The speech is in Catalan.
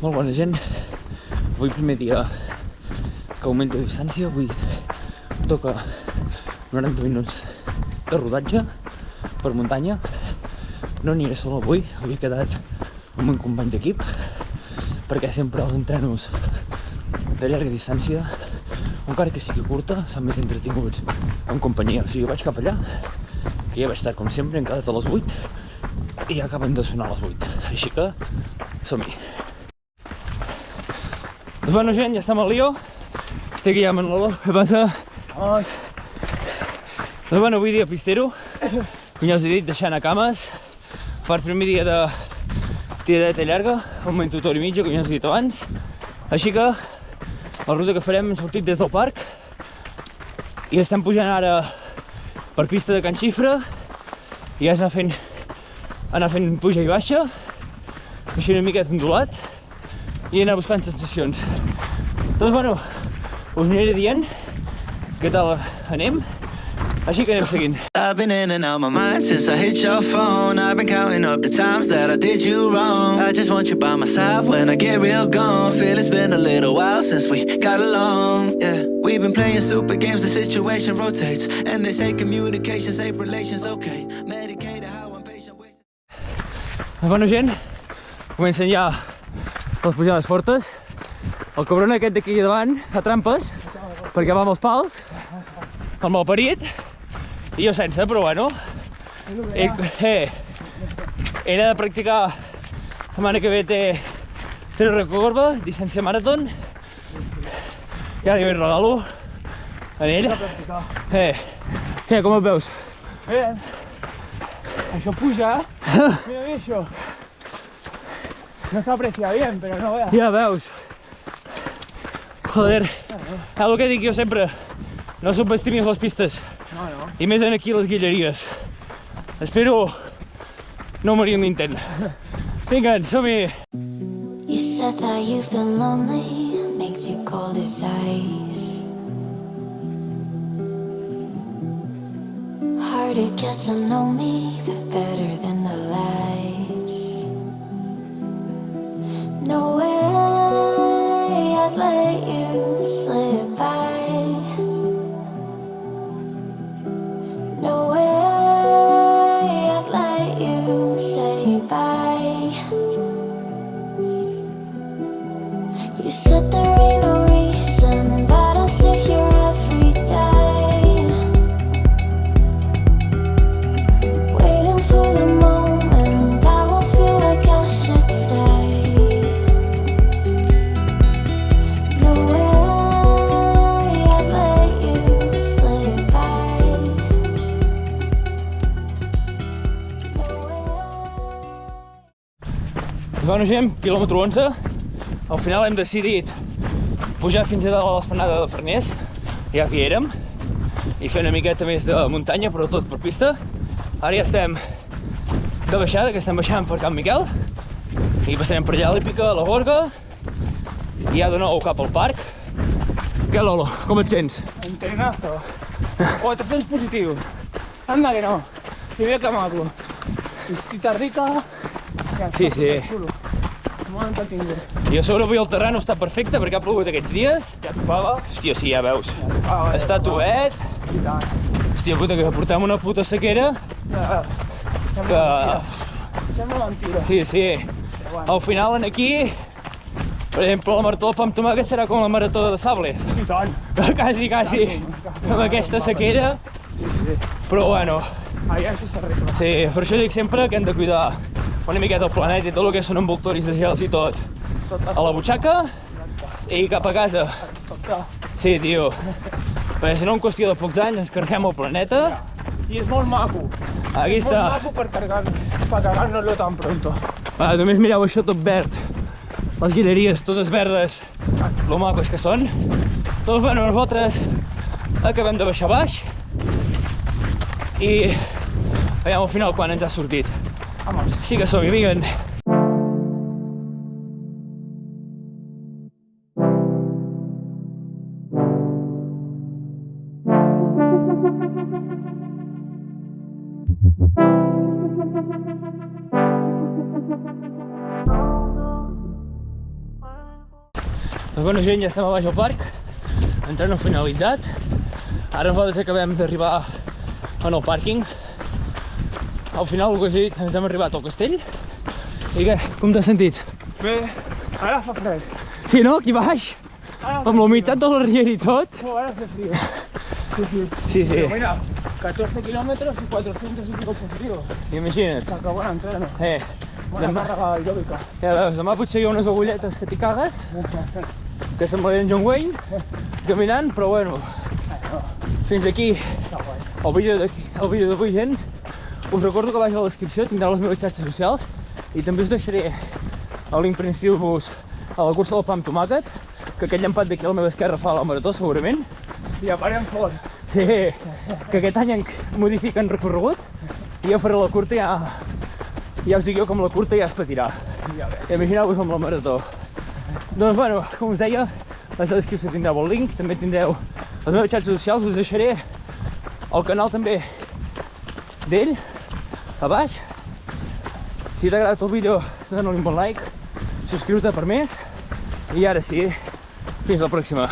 Molt bona gent, avui primer dia que augmento distància, avui toca 90 minuts de rodatge per muntanya. No aniré sol avui he quedat amb un company d'equip perquè sempre els entrenos de llarga distància, encara que sigui curta, són més entretinguts en companyia. O sigui, vaig cap allà, que ja vaig estar com sempre, hem quedat a les 8 i ja acaben de sonar a les 8, així que som-hi. Doncs bueno gent, ja estem al lío. Estic aquí ja amb en Lolo, què passa? Vamos. Doncs bueno, avui dia pistero, com ja us he dit, deixant a cames. Per primer dia de tiradeta llarga, augmento hora i mitja, com ja us he dit abans. Així que la ruta que farem hem sortit des del parc i estem pujant ara per pista de Can Xifra i ja és anar fent puja i baixa, així una miqueta ondulat, i anar buscant sensacions. Doncs bueno, us aniré dient què tal anem, així que anem seguint. I've been in and out my mind since I hit your phone. I've been counting up the times that I did you wrong. I just want you by my side when I get real gone. Feel it's been a little while since we got along, yeah. We've been playing stupid games, the situation rotates, and they say communication, safe relations, okay. Medicated how I'm patient. Doncs bueno gent, comencen ja les pujades fortes. El cabron aquest d'aquí davant fa trampes perquè va amb els pals, el malparit, i jo sense, però bueno, era de practicar. La setmana que ve té recorba, distància maratón, i ara jo hi regalo a ell. Què, com et veus? Bé, això puja, mira això. No se aprecia bien, pero no veas. Ja veus. Joder, és el que dic jo sempre, no subestimis les pistes. No. I més en aquí les guilleries. Espero no morir en l'intent. Vinga, som-hi! You said that you've been lonely, makes you cold as ice. Hard to get to know me, but better than the lies. No way I'd let you slip by. No way I'd let you say bye. You said there ain't no reason, but I'll sit here every day, waiting for the moment I won't feel like I should stay. No way I'd let you slip by. No way. Bueno gent, quilòmetre 11. Al final hem decidit pujar fins a dalt a l'esplanada de Farners, ja que hi érem, i fer una miqueta més de muntanya, però tot per pista. Ara ja estem de baixada, que estem baixant per Can Miquel, i passarem per allà a l'Hípica, a la Gorga, i ja de nou cap al parc. Què, Lolo, com et sents? Entrenazo. 400 positivos. Anda que no. Y ve que maco. Pistita rica. Ja Sí, està, sí. xulo. Molt entretingut. I a sobre avui el terreny està perfecte perquè ha plogut aquests dies. Ja tocava. Hòstia, sí, ja veus. tocava. Està tovet. I tant. Hòstia puta, que portem una puta sequera. Sembla mentida. Sí, sí. Però bueno. Al final, en aquí, per exemple, la marató del pa amb tomàquet serà com la marató de sables. I tant. Quasi, amb aquesta sequera. Sí. Però bueno, Aviam si s'arregla. sí, per això dic sempre que hem de cuidar una miqueta el planeta i tot el que són envoltoris de gels i tot a la butxaca i cap a casa. Sí, tio. Perquè si no, en qüestió de pocs anys ens carreguem el planeta. I és molt maco. Aquí És està. molt maco per cargar-nos-lo tan pronto. Només mireu això tot verd. Les guilleries totes verdes, lo macos que són. Doncs bueno, nosaltres acabem de baixar baix i veiem al final quan ens ha sortit. Vamos. Així que som-hi, vinga. Doncs bona gent, ja estem a baix al parc, entreno finalitzat. Ara nosaltres acabem d'arribar en el pàrquing. Al final, el que us he dit, ens hem arribat al castell. I què, com t'has sentit? Bé, ara fa fred. Sí, no? Aquí baix, amb la humitat de la riera i tot. Oh, ara fa frío. Sí, sí. Pero mira, 14 kilómetros y 400 y pico positivos. Imagina't. Se acabó l'entreno. Bona Demà, càrrega aeròbica. ja veus, demà potser hi ha unes agulletes que t'hi cagues, que semblarien John Wayne, caminant, però bueno, fins aquí Està guai. el vídeo d'avui, gent. Us recordo que baix a la descripció tindrà les meves xarxes socials i també us deixaré el link per inscriure-vos a la cursa del pa amb tomàquet, que aquest llampat d'aquí a la meva esquerra fa la marató, segurament. I aparem fort. Sí, que aquest any modifiquen recorregut i jo faré la curta i ja us dic jo com la curta ja es patirà. Imagineu-vos amb la marató. Doncs bueno, com us deia, a la descripció tindreu el link, també tindreu les meves xarxes socials, us deixaré el canal també d'ell, a baix. Si t'ha agradat el vídeo, dona-li un bon like, subscriu-te per més i ara sí, fins la pròxima.